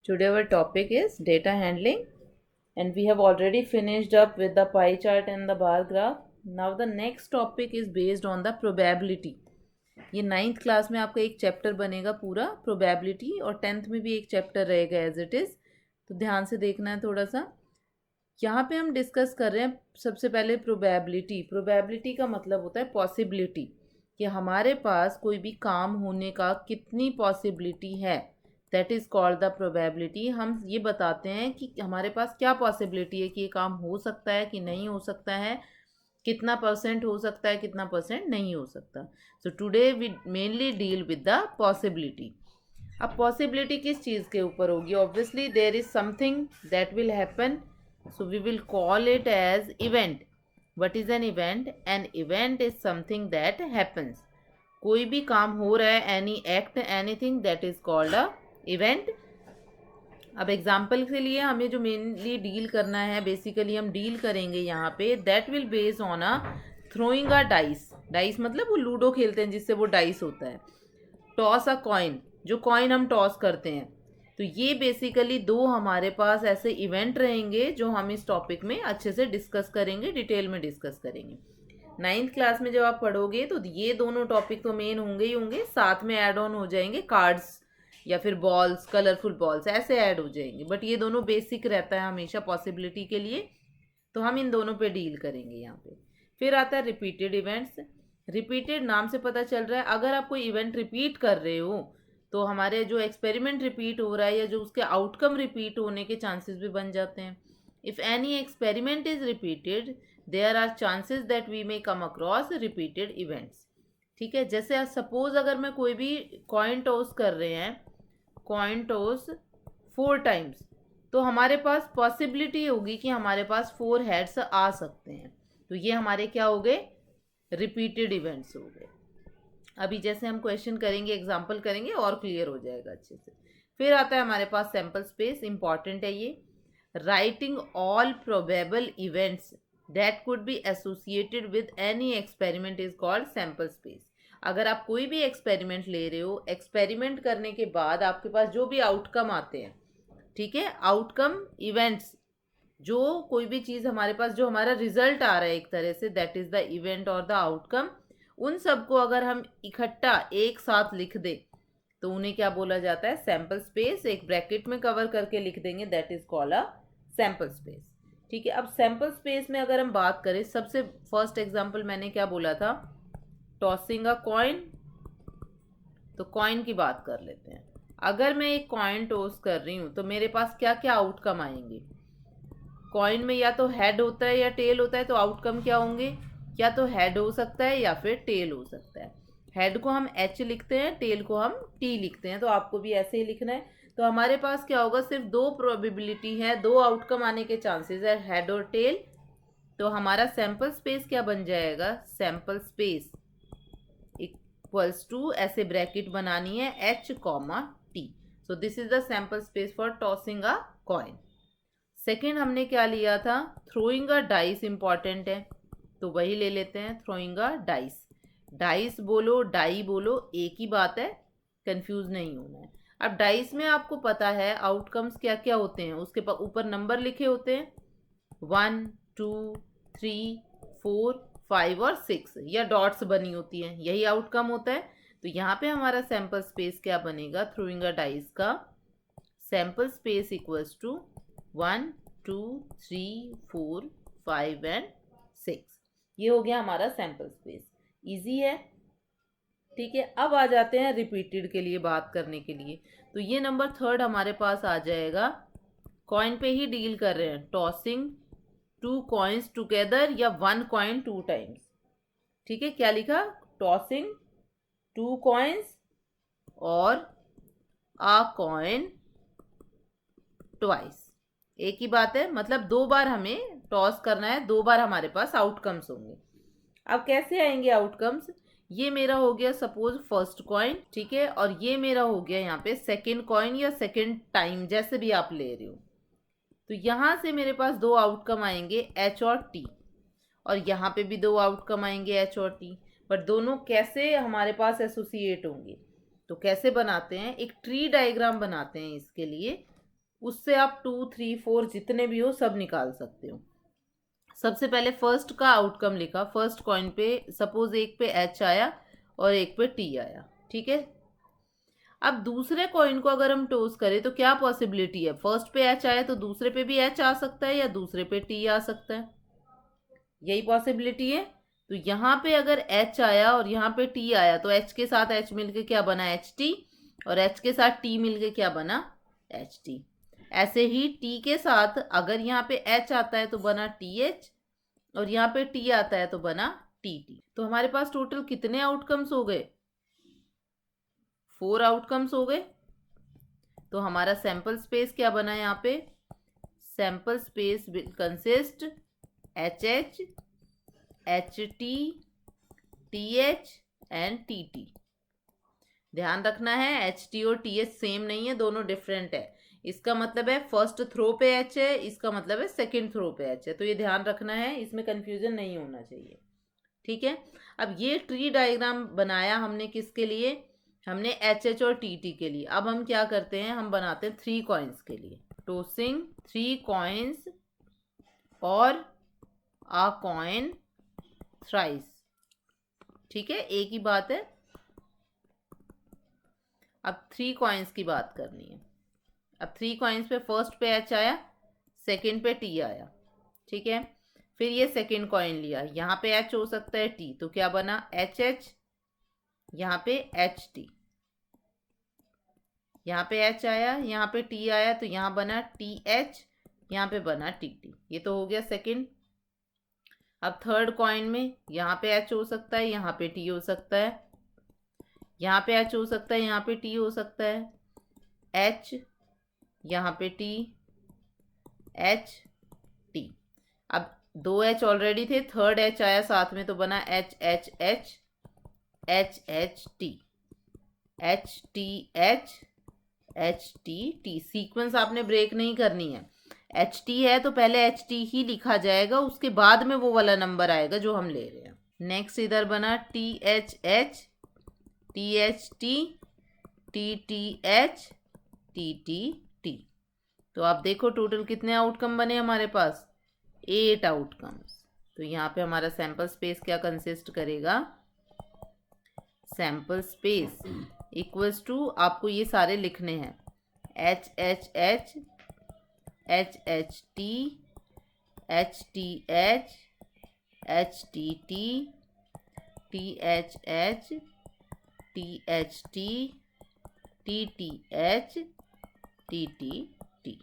Today our topic is data handling, and we have already finished up with the pie chart and the bar graph. Now the next topic is based on the probability. ये 9th class में आपका एक chapter बनेगा पूरा probability, और 10th में भी एक चैप्टर रहेगा एज इट इज़। तो ध्यान से देखना है थोड़ा सा। यहाँ पे हम डिस्कस कर रहे हैं सबसे पहले प्रोबेबिलिटी। प्रोबेबिलिटी का मतलब होता है पॉसिबिलिटी, कि हमारे पास कोई भी काम होने का कितनी पॉसिबिलिटी है। That is called the probability. हम ये बताते हैं कि हमारे पास क्या पॉसिबिलिटी है कि ये काम हो सकता है कि नहीं हो सकता है, कितना परसेंट हो सकता है, कितना परसेंट नहीं हो सकता। So today we mainly deal with the possibility. अब पॉसिबिलिटी किस चीज़ के ऊपर होगी? Obviously there is something that will happen, so we will call it as event. What is an event? An event is something that happens. कोई भी काम हो रहा है, any act, anything, that is called a event. अब example के लिए हमें जो मेनली डील करना है, बेसिकली हम डील करेंगे यहाँ पे, that will base on a throwing a dice. Dice मतलब वो लूडो खेलते हैं जिससे वो डाइस होता है। टॉस अ कॉइन, जो कॉइन हम टॉस करते हैं। तो ये बेसिकली दो हमारे पास ऐसे इवेंट रहेंगे जो हम इस टॉपिक में अच्छे से डिस्कस करेंगे, डिटेल में डिस्कस करेंगे। 9th क्लास में जब आप पढ़ोगे तो ये दोनों टॉपिक तो मेन होंगे ही होंगे, साथ में ऐड ऑन हो जाएंगे कार्ड्स या फिर बॉल्स, कलरफुल बॉल्स ऐसे ऐड हो जाएंगे, बट ये दोनों बेसिक रहता है हमेशा पॉसिबिलिटी के लिए। तो हम इन दोनों पे डील करेंगे यहाँ पे। फिर आता है रिपीटेड इवेंट्स। रिपीटेड नाम से पता चल रहा है अगर आप कोई इवेंट रिपीट कर रहे हो तो हमारे जो एक्सपेरिमेंट रिपीट हो रहा है या जो उसके आउटकम रिपीट होने के चांसेस भी बन जाते हैं। If any experiment is repeated there are chances that we may come across repeated events. ठीक है, जैसे सपोज अगर मैं कोई भी कॉइन टॉस कर रहे हैं, कॉइन टॉस 4 टाइम्स, तो हमारे पास पॉसिबिलिटी होगी कि हमारे पास 4 हेड्स आ सकते हैं। तो ये हमारे क्या हो गए? रिपीटेड इवेंट्स हो गए। अभी जैसे हम क्वेश्चन करेंगे, एग्जाम्पल करेंगे, और क्लियर हो जाएगा अच्छे से। फिर आता है हमारे पास सैम्पल स्पेस। इंपॉर्टेंट है ये। Writing all probable events that could be associated with any experiment is called sample space. अगर आप कोई भी एक्सपेरिमेंट ले रहे हो, एक्सपेरिमेंट करने के बाद आपके पास जो भी आउटकम आते हैं, ठीक है, आउटकम इवेंट्स, जो कोई भी चीज़ हमारे पास, जो हमारा रिजल्ट आ रहा है एक तरह से, दैट इज़ द इवेंट और द आउटकम, उन सबको अगर हम इकट्ठा एक साथ लिख दें तो उन्हें क्या बोला जाता है? Sample space. एक ब्रैकेट में कवर करके लिख देंगे, that is called a sample space. ठीक है, अब सैम्पल स्पेस में अगर हम बात करें, सबसे फर्स्ट एग्जांपल मैंने क्या बोला था? Tossing a coin. तो कॉइन की बात कर लेते हैं। अगर मैं एक कॉइन टॉस कर रही हूँ तो मेरे पास क्या क्या आउटकम आएंगे? कॉइन में या तो हेड होता है या टेल होता है, तो आउटकम क्या होंगे? या तो हेड हो सकता है या फिर टेल हो सकता है। हेड को हम एच लिखते हैं, टेल को हम टी लिखते हैं, तो आपको भी ऐसे ही लिखना है। तो हमारे पास क्या होगा? सिर्फ दो प्रोबेबिलिटी है, दो आउटकम आने के चांसेस है, हेड और टेल। तो हमारा सैम्पल स्पेस क्या बन जाएगा? सैम्पल स्पेस इक्वल्स टू, ऐसे ब्रैकेट बनानी है, H comma T. So this is the sample space for tossing a coin. Second हमने क्या लिया था? Throwing a dice. इंपॉर्टेंट है तो वही ले लेते हैं, थ्रोइंग अ डाइस। डाइस बोलो, डाई बोलो, एक ही बात है, कंफ्यूज नहीं होना है। अब डाइस में आपको पता है आउटकम्स क्या क्या होते हैं, उसके ऊपर नंबर लिखे होते हैं, 1 2 3 4 5 और 6, या डॉट्स बनी होती हैं, यही आउटकम होता है। तो यहाँ पे हमारा सैम्पल स्पेस क्या बनेगा थ्रोइंग अ डाइस का? Sample space equals to 1 2 3 4 5 and 6। ये हो गया हमारा सैम्पल स्पेस। इजी है, ठीक है। अब आ जाते हैं रिपीटेड के लिए बात करने के लिए। तो ये नंबर थर्ड हमारे पास आ जाएगा। कॉइन पे ही डील कर रहे हैं, टॉसिंग 2 कॉइन्स टुगेदर या 1 कॉइन 2 टाइम्स। ठीक है, क्या लिखा? टॉसिंग 2 कॉइन्स और अ कॉइन ट्वाइस। एक ही बात है, मतलब 2 बार हमें टॉस करना है, 2 बार हमारे पास आउटकम्स होंगे। अब कैसे आएंगे आउटकम्स? ये मेरा हो गया सपोज फर्स्ट कॉइन, ठीक है, और ये मेरा हो गया यहाँ पे सेकेंड कॉइन या सेकेंड टाइम, जैसे भी आप ले रहे हो। तो यहाँ से मेरे पास 2 आउटकम आएंगे, एच और टी, और यहाँ पे भी 2 आउटकम आएंगे, एच और टी। बट दोनों कैसे हमारे पास एसोसिएट होंगे? तो कैसे बनाते हैं? एक ट्री डायग्राम बनाते हैं इसके लिए। उससे आप 2, 3, 4 जितने भी हो सब निकाल सकते हो। सबसे पहले फर्स्ट का आउटकम लिखा। फर्स्ट कॉइन पे सपोज एक पे एच आया और एक पे टी आया, ठीक है। अब दूसरे कॉइन को अगर हम टॉस करें तो क्या पॉसिबिलिटी है? फर्स्ट पे एच आया तो दूसरे पे भी एच आ सकता है या दूसरे पे टी आ सकता है, यही पॉसिबिलिटी है। तो यहाँ पे अगर एच आया और यहाँ पे टी आया तो एच के साथ एच मिलके क्या बना? H T. और एच के साथ टी मिलके क्या बना? H T. ऐसे ही टी के साथ अगर यहाँ पे एच आता है तो बना टी एच, और यहाँ पे टी आता है तो बना टी टी। तो हमारे पास टोटल कितने आउटकम्स हो गए? 4 आउटकम्स हो गए। तो हमारा सैंपल स्पेस क्या बना यहाँ पे? Sample space will consist H H, H T, T H and T T. ध्यान रखना है एच टी और टी एच सेम नहीं है, दोनों डिफरेंट है। इसका मतलब है फर्स्ट थ्रो पे एच है, इसका मतलब है सेकंड थ्रो पे एच है। तो ये ध्यान रखना है, इसमें कंफ्यूजन नहीं होना चाहिए, ठीक है। अब ये ट्री डायग्राम बनाया हमने किसके लिए? हमने एच एच और टी टी के लिए। अब हम क्या करते हैं, हम बनाते हैं 3 कॉइन्स के लिए। टॉसिंग 3 कॉइन्स और आ कॉइन थ्राइस, ठीक है, एक ही बात है। अब 3 कॉइन्स की बात करनी है। अब 3 कॉइन्स पे फर्स्ट पे एच आया, सेकंड पे टी आया, ठीक है। फिर ये सेकंड कॉइन लिया, यहाँ पे एच हो सकता है टी, तो क्या बना? एच एच, यहाँ पे एच टी। यहाँ पे एच आया, यहाँ पे टी आया, तो यहाँ बना टी एच, यहाँ पे बना टी टी। ये तो हो गया सेकंड। अब थर्ड कॉइन में यहाँ पे एच हो सकता है, यहाँ पे टी हो सकता है, यहाँ पे एच हो सकता है, यहाँ पे टी हो सकता है। एच, यहाँ पे टी, एच टी। अब 2 एच ऑलरेडी थे, थर्ड एच आया साथ में तो बना H H H, H H T, H T H, H T T. Sequence आपने ब्रेक नहीं करनी है। एच टी है तो पहले एच टी ही लिखा जाएगा, उसके बाद में वो वाला नंबर आएगा जो हम ले रहे हैं। नेक्स्ट इधर बना T H H, T H T, T T H, T T T. तो आप देखो टोटल कितने आउटकम बने हमारे पास? 8 आउटकम्स। तो यहाँ पे हमारा सैंपल स्पेस क्या कंसिस्ट करेगा? सैंपल स्पेस इक्वल्स टू, आपको ये सारे लिखने हैं, H H H, H H T, H T H, H T T, T H H, T H T, T T H, T T T.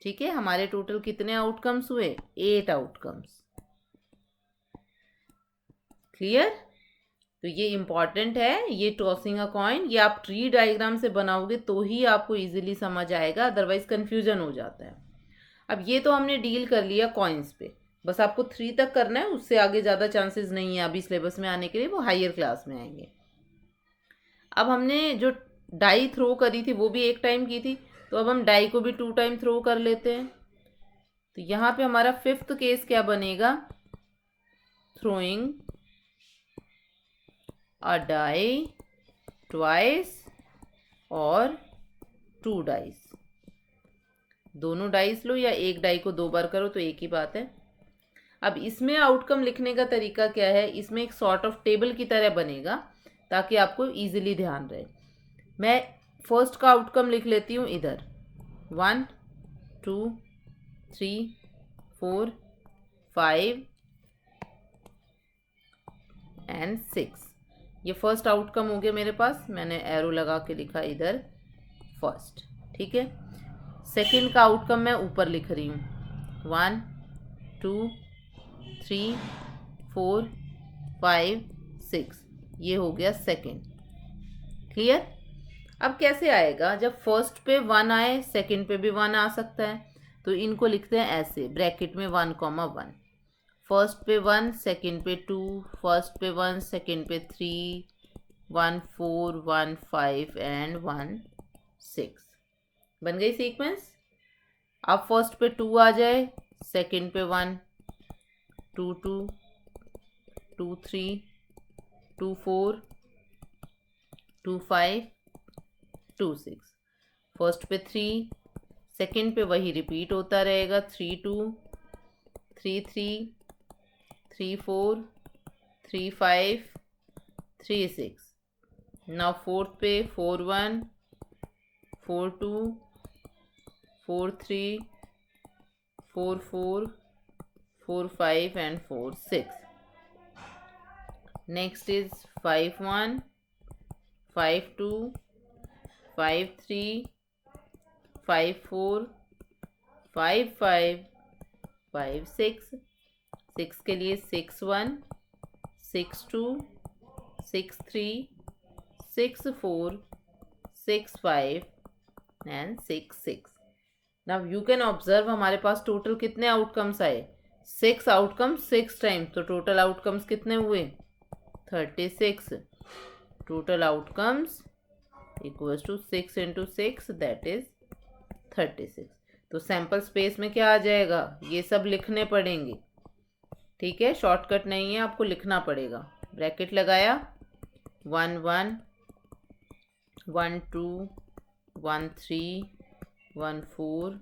ठीक है, हमारे टोटल कितने आउटकम्स हुए? 8 आउटकम्स। क्लियर? तो ये इंपॉर्टेंट है, ये टॉसिंग अ कॉइन, ये आप ट्री डायग्राम से बनाओगे तो ही आपको इजीली समझ आएगा, अदरवाइज कंफ्यूजन हो जाता है। अब ये तो हमने डील कर लिया कॉइन्स पे, बस आपको 3 तक करना है, उससे आगे ज़्यादा चांसेस नहीं है अभी सिलेबस में आने के लिए, वो हायर क्लास में आएंगे। अब हमने जो डाई थ्रो करी थी वो भी एक टाइम की थी, तो अब हम डाई को भी 2 टाइम थ्रो कर लेते हैं। तो यहाँ पे हमारा 5th केस क्या बनेगा? थ्रोइंग अ डाई ट्वाइस और 2 डाइस। दोनों डाइस लो या एक डाई को 2 बार करो तो एक ही बात है। अब इसमें आउटकम लिखने का तरीका क्या है? इसमें एक सॉर्ट ऑफ टेबल की तरह बनेगा ताकि आपको इजीली ध्यान रहे। मैं फर्स्ट का आउटकम लिख लेती हूँ इधर, 1 2 3 4 5 एंड 6। ये फर्स्ट आउटकम हो गया मेरे पास, मैंने एरो लगा के लिखा इधर फर्स्ट, ठीक है। सेकंड का आउटकम मैं ऊपर लिख रही हूँ, 1 2 3 4 5 6, ये हो गया सेकंड। क्लियर? अब कैसे आएगा? जब फर्स्ट पे 1 आए, सेकंड पे भी 1 आ सकता है, तो इनको लिखते हैं ऐसे ब्रैकेट में 1 1। फर्स्ट पे 1, सेकंड पे 2, फर्स्ट पे 1, सेकंड पे 3, 1 4 1 5 एंड 1 6। बन गई सीक्वेंस। अब फर्स्ट पे 2 आ जाए, सेकंड पे 1, 2 2 2 3 2 4 2 5 2 6। फर्स्ट पे 3, सेकंड पे वही रिपीट होता रहेगा, 3 2, 3 3, 3 4, 3 5, 3 6. नाउ फोर्थ पे 4 1, 4 2, 4 3, 4 4, 4 5 and 4 6. Next is 5 1, 5 2, 5 3, 5 4, 5 5, 5 6. 6 के लिए 6 1, 6 2, 6 3, 6 4, 6 5 and 6 6. Now you can observe हमारे पास टोटल कितने आउटकम्स आए, 6 आउटकम्स 6 टाइम्स, तो टोटल आउटकम्स कितने हुए, 36. Total outcomes equals to 6 into 6 that is 36. तो सैम्पल स्पेस में क्या आ जाएगा, ये सब लिखने पड़ेंगे, ठीक है, शॉर्टकट नहीं है, आपको लिखना पड़ेगा. ब्रैकेट लगाया, 1 1, 1 2, 1 3, 1 4,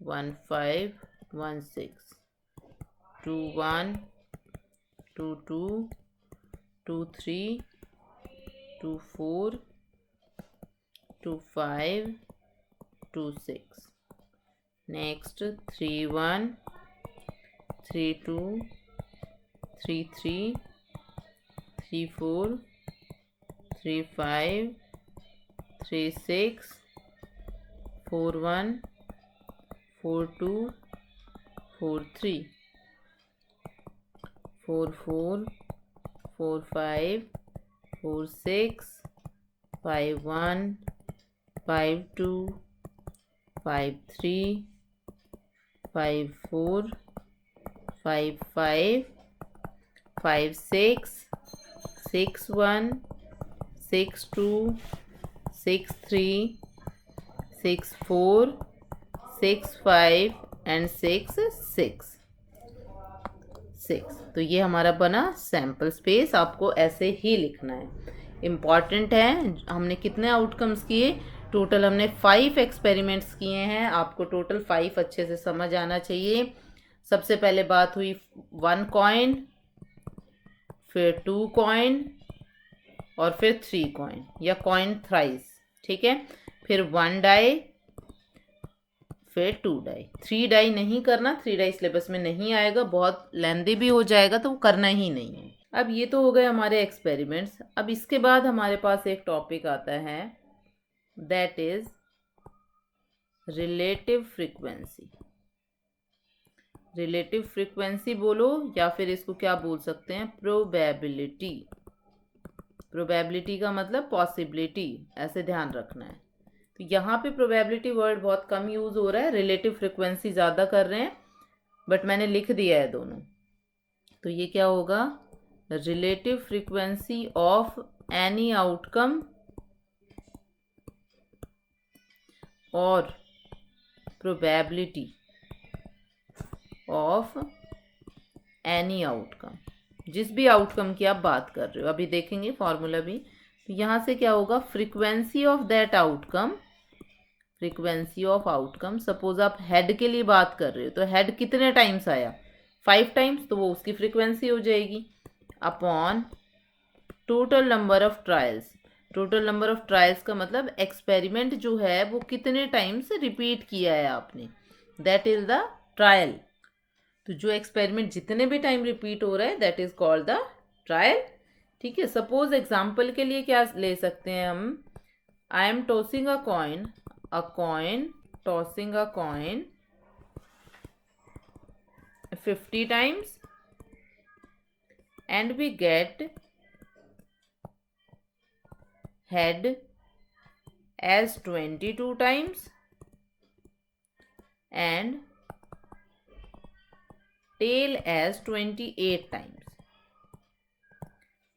1 5, 1 6, 2 1, 2 2, 2 3, 2 4, 2 5, 2 6. Next 3 1, 3 2, 3 3, 3 4, 3 5, 3 6, 4 1, 4 2, 4 3, 4 4, 4 5, 4 6, 5 1, 5 2, 5 3, 5 4, 5 5, 5 6, 6 1, 6 2, 6 3, 6 4, 6 5 and 6 6 6. तो ये हमारा बना सैम्पल स्पेस. आपको ऐसे ही लिखना है, इम्पॉर्टेंट है. हमने कितने आउटकम्स किए, टोटल हमने 5 एक्सपेरिमेंट्स किए हैं. आपको टोटल 5 अच्छे से समझ आना चाहिए. सबसे पहले बात हुई 1 कॉइन, फिर 2 कॉइन और फिर 3 कॉइन या कॉइन थ्राइस, ठीक है. फिर 1 डाई, फिर 2 डाई. 3 डाई नहीं करना, 3 डाई सिलेबस में नहीं आएगा, बहुत लेंदी भी हो जाएगा, तो वो करना ही नहीं है. अब ये तो हो गए हमारे एक्सपेरिमेंट्स. अब इसके बाद हमारे पास एक टॉपिक आता है, that is relative frequency. Relative frequency बोलो या फिर इसको क्या बोल सकते हैं, प्रोबेबिलिटी. प्रोबेबिलिटी का मतलब पॉसिबिलिटी, ऐसे ध्यान रखना है. तो यहाँ पे प्रोबेबिलिटी वर्ड बहुत कम यूज़ हो रहा है, रिलेटिव फ्रीक्वेंसी ज़्यादा कर रहे हैं, बट मैंने लिख दिया है दोनों. तो ये क्या होगा, relative frequency of any outcome और प्रोबेबिलिटी ऑफ एनी आउटकम. जिस भी आउटकम की आप बात कर रहे हो, अभी देखेंगे फॉर्मूला भी. तो यहाँ से क्या होगा, frequency of that outcome, frequency of outcome. Suppose आप हेड के लिए बात कर रहे हो, तो हेड कितने टाइम्स आया, 5 टाइम्स, तो वो उसकी फ्रीक्वेंसी हो जाएगी, upon total number of trials. Total number of trials का मतलब एक्सपेरिमेंट जो है वो कितने टाइम्स रिपीट किया है आपने, दैट इज द ट्रायल. तो जो एक्सपेरिमेंट जितने भी टाइम रिपीट हो रहा है, that is called the trial, ठीक है. सपोज एग्जाम्पल के लिए क्या ले सकते हैं हम, I am tossing a coin, tossing a coin 50 times and we get head as 22 times and tail as 28 times.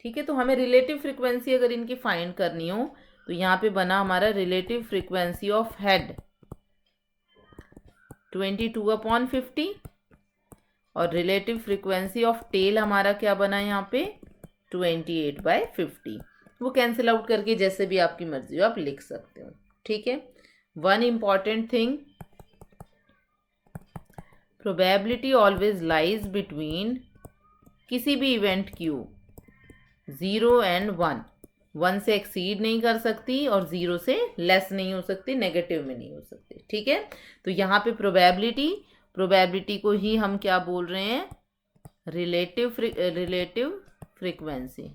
ठीक है. तो हमें रिलेटिव फ्रीक्वेंसी अगर इनकी फाइंड करनी हो, तो यहाँ पे बना हमारा रिलेटिव फ्रीक्वेंसी ऑफ हेड 22/50 और रिलेटिव फ्रीक्वेंसी ऑफ टेल हमारा क्या बना यहाँ पे 28/50. वो कैंसिल आउट करके जैसे भी आपकी मर्जी हो आप लिख सकते हो, ठीक है. One important thing, probability always lies between किसी भी इवेंट क्यू 0 एंड 1, 1 से एक्सीड नहीं कर सकती और 0 से लेस नहीं हो सकती, नेगेटिव में नहीं हो सकती, ठीक है। तो यहाँ पे प्रोबेबिलिटी को ही हम क्या बोल रहे हैं, रिलेटिव फ्रीक्वेंसी।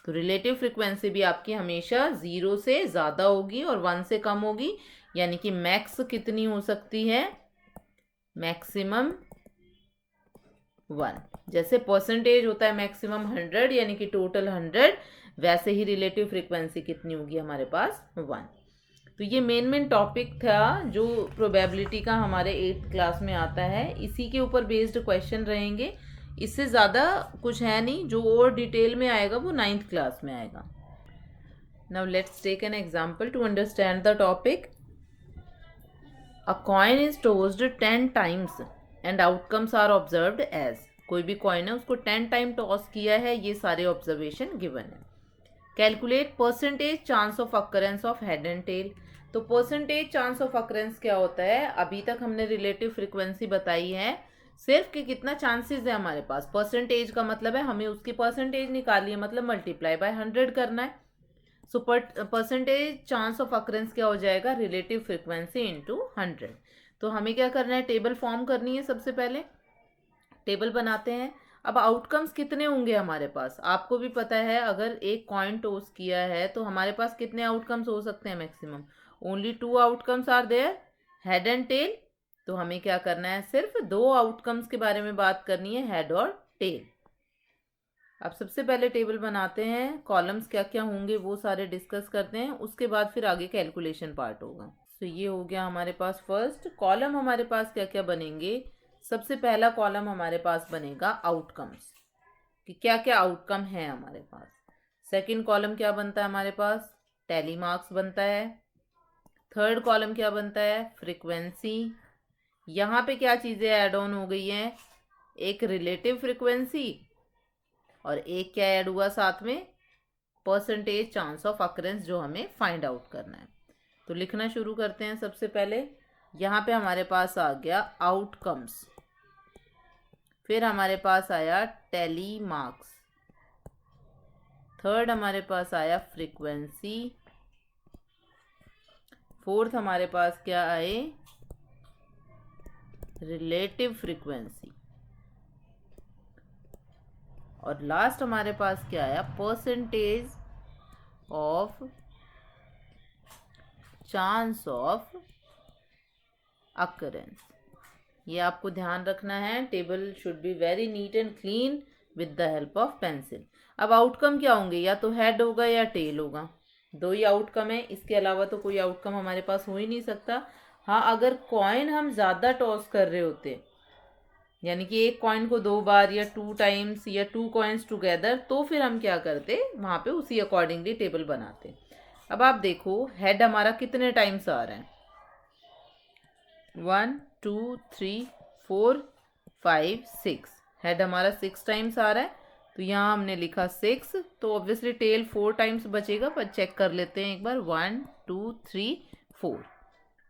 तो रिलेटिव फ्रीक्वेंसी भी आपकी हमेशा 0 से ज़्यादा होगी और 1 से कम होगी, यानी कि मैक्स कितनी हो सकती है, मैक्सिमम 1। जैसे परसेंटेज होता है मैक्सिमम 100 यानी कि टोटल 100, वैसे ही रिलेटिव फ्रीक्वेंसी कितनी होगी हमारे पास, 1। तो ये मेन टॉपिक था जो प्रोबेबिलिटी का हमारे 8th क्लास में आता है, इसी के ऊपर बेस्ड क्वेश्चन रहेंगे, इससे ज़्यादा कुछ है नहीं। जो और डिटेल में आएगा वो 9th क्लास में आएगा। Now let's take an example to understand the topic. A coin is tossed 10 times and outcomes are observed as. कोई भी कॉइन है उसको 10 टाइम टॉस किया है, ये सारे ऑब्जर्वेशन गिवन है। Calculate percentage chance of occurrence of head and tail. तो परसेंटेज चांस ऑफ अकरेंस क्या होता है, अभी तक हमने रिलेटिव फ्रीक्वेंसी बताई है सिर्फ कि कितना चांसेस है हमारे पास। परसेंटेज का मतलब है हमें उसकी परसेंटेज निकालनी है, मतलब मल्टीप्लाई बाय 100 करना है। So percentage chance of occurrence क्या हो जाएगा, रिलेटिव फ्रीक्वेंसी इंटू 100। तो हमें क्या करना है, टेबल फॉर्म करनी है। सबसे पहले टेबल बनाते हैं। अब आउटकम्स कितने होंगे हमारे पास, आपको भी पता है अगर एक कॉइन टॉस किया है तो हमारे पास कितने आउटकम्स हो सकते हैं, maximum only 2 outcomes are there, head and tail. तो हमें क्या करना है, सिर्फ 2 आउटकम्स के बारे में बात करनी है, हेड और टेल। अब सबसे पहले टेबल बनाते हैं, कॉलम्स क्या क्या होंगे वो सारे डिस्कस करते हैं, उसके बाद फिर आगे कैलकुलेशन पार्ट होगा। तो ये हो गया हमारे पास फर्स्ट कॉलम। हमारे पास क्या क्या बनेंगे, सबसे पहला कॉलम हमारे पास बनेगा आउटकम्स, कि क्या क्या आउटकम है हमारे पास। सेकंड कॉलम क्या बनता है हमारे पास, टैली मार्क्स बनता है। थर्ड कॉलम क्या बनता है, फ्रीक्वेंसी। यहाँ पे क्या चीज़ें ऐड ऑन हो गई हैं, एक रिलेटिव फ्रीक्वेंसी और एक क्या ऐड हुआ साथ में, परसेंटेज चांस ऑफ अकरेंस, जो हमें फाइंड आउट करना है। तो लिखना शुरू करते हैं। सबसे पहले यहाँ पे हमारे पास आ गया आउटकम्स, फिर हमारे पास आया टैली मार्क्स, थर्ड हमारे पास आया फ्रीक्वेंसी, फोर्थ हमारे पास क्या आए, रिलेटिव फ्रीक्वेंसी, और लास्ट हमारे पास क्या आया, percentage of chance of occurrence. ये आपको ध्यान रखना है, table should be very neat and clean with the help of pencil. अब आउटकम क्या होंगे, या तो हेड होगा या टेल होगा, 2 ही आउटकम है, इसके अलावा तो कोई आउटकम हमारे पास हो ही नहीं सकता। हाँ, अगर कॉइन हम ज़्यादा टॉस कर रहे होते, यानी कि एक कॉइन को 2 बार या 2 टाइम्स या 2 कॉइन्स टुगेदर, तो फिर हम क्या करते, वहाँ पे उसी अकॉर्डिंगली टेबल बनाते। अब आप देखो हेड हमारा कितने टाइम्स आ रहा है, 1 2 3 4 5 6, हेड हमारा 6 टाइम्स आ रहा है। तो यहाँ हमने लिखा 6, तो ऑब्वियसली टेल 4 टाइम्स बचेगा, पर चेक कर लेते हैं एक बार, 1 2 3 4।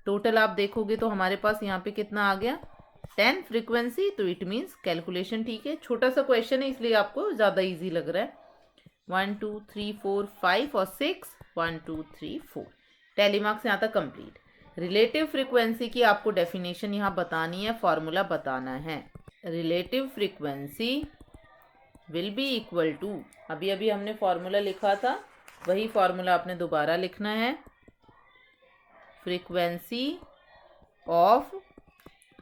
टोटल आप देखोगे तो हमारे पास यहाँ पे कितना आ गया, 10 फ्रीक्वेंसी। तो इट मीन्स कैलकुलेशन ठीक है, छोटा सा क्वेश्चन है इसलिए आपको ज़्यादा इजी लग रहा है। 1 2 3 4 5 और 6, 1 2 3 4, टैली मार्क्स यहाँ तक कंप्लीट। रिलेटिव फ्रीक्वेंसी की आपको डेफिनेशन यहाँ बतानी है, फॉर्मूला बताना है। Relative frequency will be equal to, अभी अभी हमने फॉर्मूला लिखा था, वही फॉर्मूला आपने दोबारा लिखना है, frequency of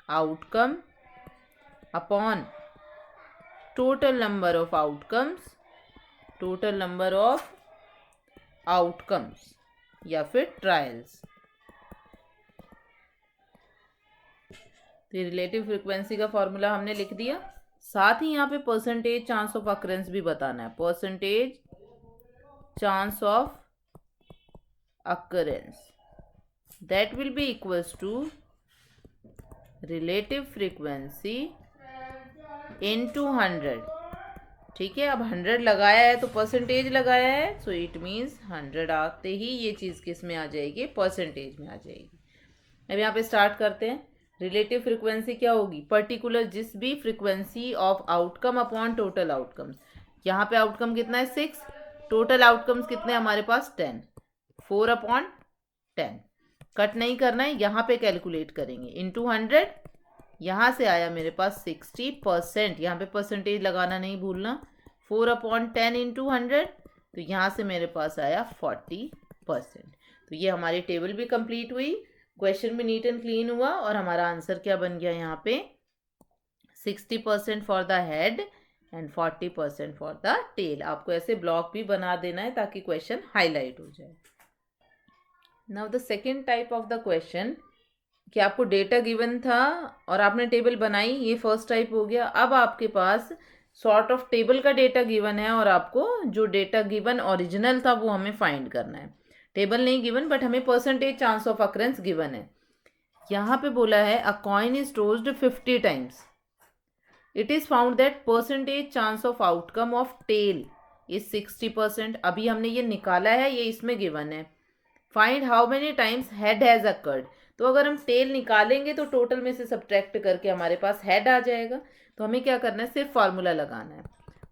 outcome upon total number of outcomes, total number of outcomes या फिर ट्रायल्स। तो रिलेटिव फ्रीक्वेंसी का फॉर्मूला हमने लिख दिया, साथ ही यहाँ पे परसेंटेज चांस ऑफ अकरेंस भी बताना है, percentage chance of occurrence that will be equals to relative frequency into 100। ठीक है, अब 100 लगाया है तो परसेंटेज लगाया है, सो इट मीन्स 100 आते ही ये चीज़ किस में आ जाएगी, परसेंटेज में आ जाएगी। अब यहाँ पे स्टार्ट करते हैं। रिलेटिव फ्रिक्वेंसी क्या होगी, पर्टिकुलर जिस भी frequency of outcome upon total outcomes. यहाँ पे आउटकम कितना है 6, टोटल आउटकम्स कितने हमारे पास 10, 4/10। कट नहीं करना है, यहाँ पे कैलकुलेट करेंगे इंटू 100। यहाँ से आया मेरे पास 60%, यहाँ पे परसेंटेज लगाना नहीं भूलना। 4/10 इंटू 100, तो यहाँ से मेरे पास आया 40%। तो ये हमारी टेबल भी कंप्लीट हुई, क्वेश्चन भी नीट एंड क्लीन हुआ, और हमारा आंसर क्या बन गया यहाँ पे 60% for the head and 40% for the tail. आपको ऐसे ब्लॉक भी बना देना है ताकि क्वेश्चन हाईलाइट हो जाए। Now the second type of the question, कि आपको डेटा गिवन था और आपने टेबल बनाई, ये फर्स्ट टाइप हो गया। अब आपके पास सॉर्ट ऑफ टेबल का डेटा गिवन है और आपको जो डेटा गिवन ओरिजिनल था वो हमें फाइंड करना है। टेबल नहीं गिवन बट हमें percentage chance of occurrence given है। यहाँ पे बोला है a coin is tossed 50 times, it is found that percentage chance of outcome of tail is 60%। अभी हमने ये निकाला है, ये इसमें गिवन है। Find how many times head has occurred. तो अगर हम टेल निकालेंगे तो टोटल में से सब्ट्रैक्ट करके हमारे पास हेड आ जाएगा। तो हमें क्या करना है, सिर्फ फॉर्मूला लगाना है,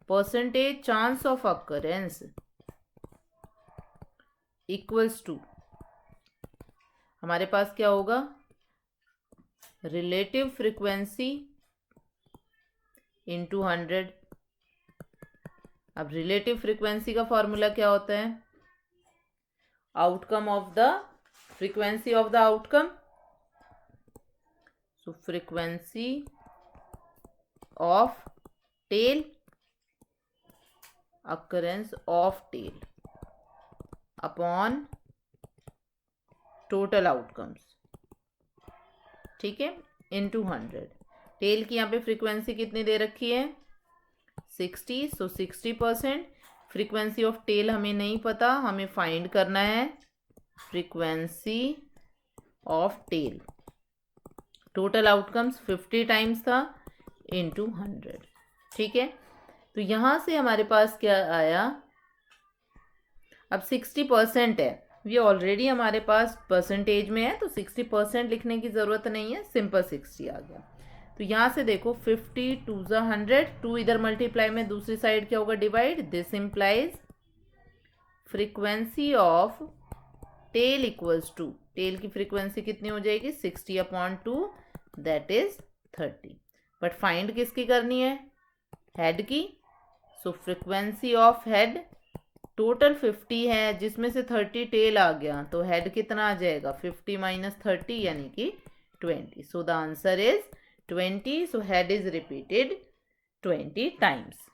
percentage chance of occurrence equals to, हमारे पास क्या होगा, रिलेटिव फ्रीक्वेंसी इंटू 100। अब रिलेटिव फ्रीक्वेंसी का फॉर्मूला क्या होता है, outcome of the frequency of the outcome, so frequency of tail, occurrence of tail upon total outcomes, ठीक है, इनटू 100। टेल की यहाँ पे फ्रीक्वेंसी कितनी दे रखी है 60, सो 60%। फ्रीक्वेंसी ऑफ टेल हमें नहीं पता, हमें फाइंड करना है frequency of tail. Total outcomes 50 times था इंटू 100, ठीक है। तो यहाँ से हमारे पास क्या आया, अब 60% है, ये ऑलरेडी हमारे पास परसेंटेज में है तो 60% लिखने की ज़रूरत नहीं है, सिंपल 60 आ गया। तो यहाँ से देखो 50 2 100, 2 इधर मल्टीप्लाई में दूसरी साइड क्या होगा divide, this implies frequency of tail equals to, tail की फ्रीक्वेंसी कितनी हो जाएगी 60/2, दैट इज 30। बट फाइंड किसकी करनी है, हेड की। सो फ्रीक्वेंसी ऑफ हेड टोटल 50 है, जिसमें से 30 टेल आ गया, तो हेड कितना आ जाएगा 50 माइनस 30 यानी कि 20। So the answer is 20। So head is repeated 20 times.